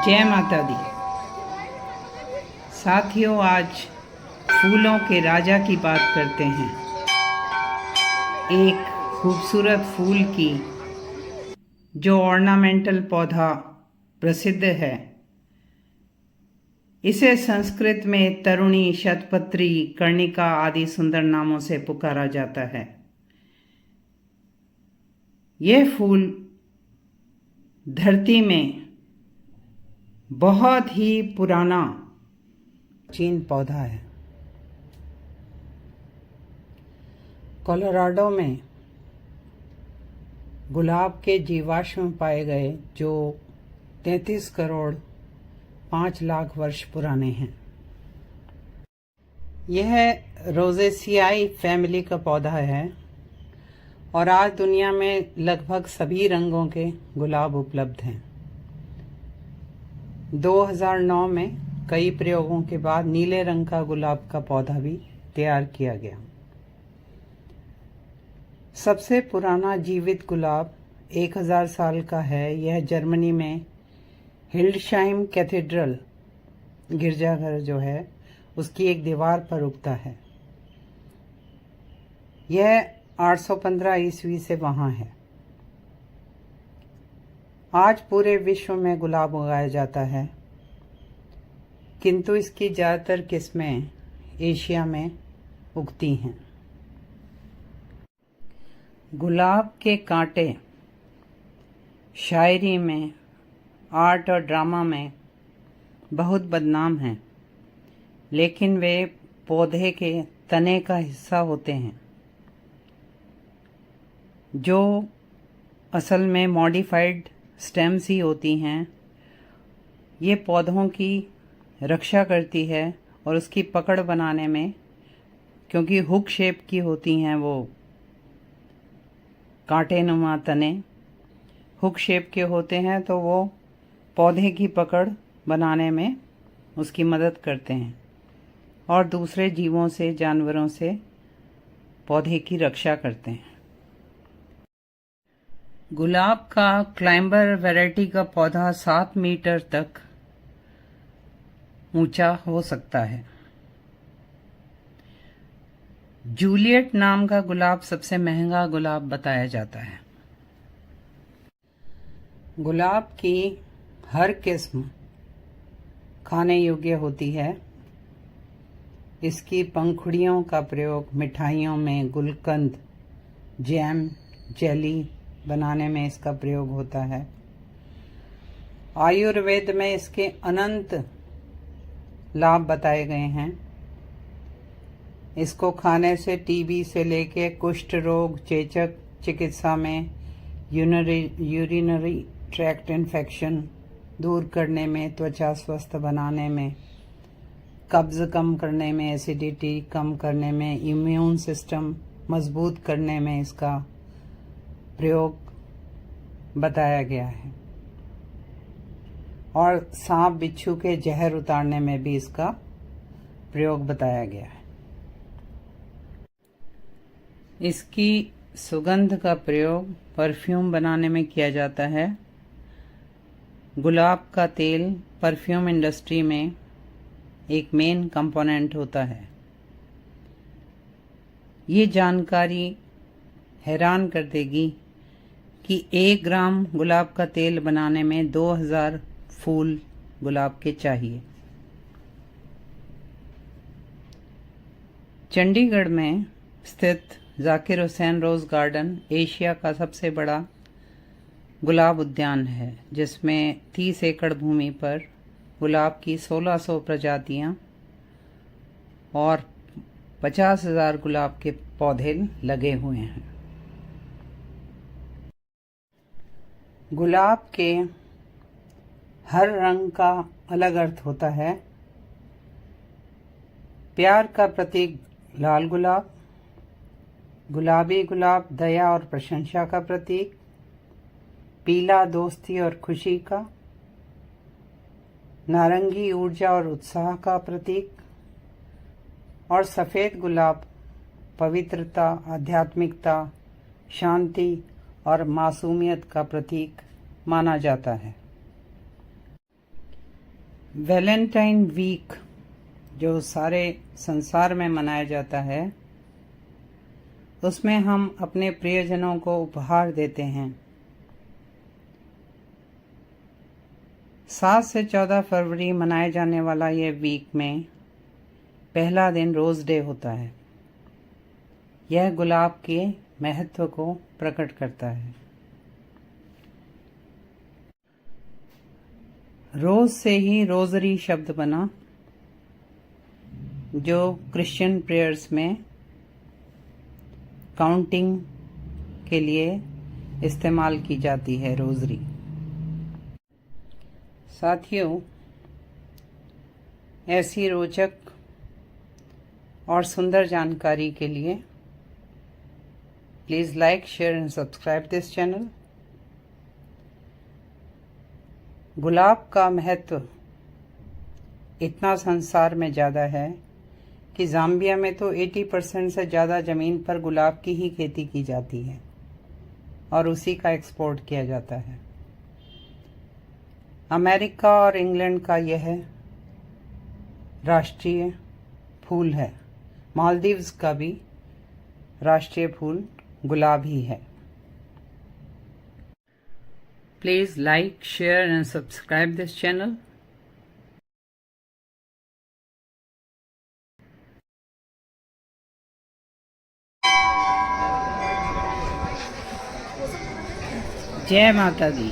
जय माता दी। साथियों, आज फूलों के राजा की बात करते हैं। एक खूबसूरत फूल की जो ऑर्नामेंटल पौधा प्रसिद्ध है। इसे संस्कृत में तरुणी, शतपत्री, कर्णिका आदि सुंदर नामों से पुकारा जाता है। यह फूल धरती में बहुत ही पुराना चीन पौधा है। कोलोराडो में गुलाब के जीवाश्म पाए गए जो 33 करोड़ 5 लाख वर्ष पुराने हैं। यह रोजेसियाई फैमिली का पौधा है और आज दुनिया में लगभग सभी रंगों के गुलाब उपलब्ध हैं। 2009 में कई प्रयोगों के बाद नीले रंग का गुलाब का पौधा भी तैयार किया गया। सबसे पुराना जीवित गुलाब 1000 साल का है। यह जर्मनी में हिल्डशाइम कैथेड्रल गिरजाघर जो है उसकी एक दीवार पर उगता है। यह 815 ईस्वी से वहां है। आज पूरे विश्व में गुलाब उगाया जाता है, किंतु इसकी ज़्यादातर किस्में एशिया में उगती हैं। गुलाब के कांटे शायरी में, आर्ट और ड्रामा में बहुत बदनाम हैं, लेकिन वे पौधे के तने का हिस्सा होते हैं जो असल में मॉडिफाइड स्टेम्स ही होती हैं। ये पौधों की रक्षा करती है और उसकी पकड़ बनाने में, क्योंकि हुक शेप की होती हैं वो कांटेनुमा तने हुक शेप के होते हैं, तो वो पौधे की पकड़ बनाने में उसकी मदद करते हैं और दूसरे जीवों से, जानवरों से पौधे की रक्षा करते हैं। गुलाब का क्लाइंबर वैरायटी का पौधा 7 मीटर तक ऊंचा हो सकता है। जूलियट नाम का गुलाब सबसे महंगा गुलाब बताया जाता है। गुलाब की हर किस्म खाने योग्य होती है। इसकी पंखुड़ियों का प्रयोग मिठाइयों में, गुलकंद, जैम, जेली बनाने में इसका प्रयोग होता है। आयुर्वेद में इसके अनंत लाभ बताए गए हैं। इसको खाने से टीबी से लेके कुष्ठ रोग, चेचक चिकित्सा में, यूरिनरी ट्रैक्ट इन्फेक्शन दूर करने में, त्वचा स्वस्थ बनाने में, कब्ज कम करने में, एसिडिटी कम करने में, इम्यून सिस्टम मजबूत करने में इसका प्रयोग बताया गया है और सांप बिच्छू के जहर उतारने में भी इसका प्रयोग बताया गया है। इसकी सुगंध का प्रयोग परफ्यूम बनाने में किया जाता है। गुलाब का तेल परफ्यूम इंडस्ट्री में एक मेन कंपोनेंट होता है। ये जानकारी हैरान कर देगी कि 1 ग्राम गुलाब का तेल बनाने में 2000 फूल गुलाब के चाहिए। चंडीगढ़ में स्थित Zakir Hussain rose garden Asia का सबसे बड़ा गुलाब उद्यान है, जिसमें 30 एकड़ भूमि पर गुलाब की 1600 प्रजातियां और 50,000 गुलाब के पौधे लगे हुए हैं। गुलाब के हर रंग का अलग अर्थ होता है। प्यार का प्रतीक लाल गुलाब, गुलाबी गुलाब दया और प्रशंसा का प्रतीक, पीला दोस्ती और खुशी का, नारंगी ऊर्जा और उत्साह का प्रतीक और सफ़ेद गुलाब पवित्रता, आध्यात्मिकता, शांति और मासूमियत का प्रतीक माना जाता है। वैलेंटाइन वीक जो सारे संसार में मनाया जाता है, उसमें हम अपने प्रियजनों को उपहार देते हैं। 7 से 14 फरवरी मनाए जाने वाला ये वीक में पहला दिन रोज़ डे होता है। यह गुलाब के महत्व को प्रकट करता है। रोज से ही रोजरी शब्द बना, जो क्रिश्चियन प्रेयर्स में काउंटिंग के लिए इस्तेमाल की जाती है। रोजरी साथियों, ऐसी रोचक और सुंदर जानकारी के लिए please like, share and subscribe this channel. गुलाब का महत्व इतना संसार में ज़्यादा है कि ज़ाम्बिया में तो 80% से ज़्यादा ज़मीन पर गुलाब की ही खेती की जाती है और उसी का एक्सपोर्ट किया जाता है। अमेरिका और इंग्लैंड का यह राष्ट्रीय फूल है। मालदीव्स का भी राष्ट्रीय फूल गुलाब ही है। Please like, share and subscribe this channel. जय माता दी।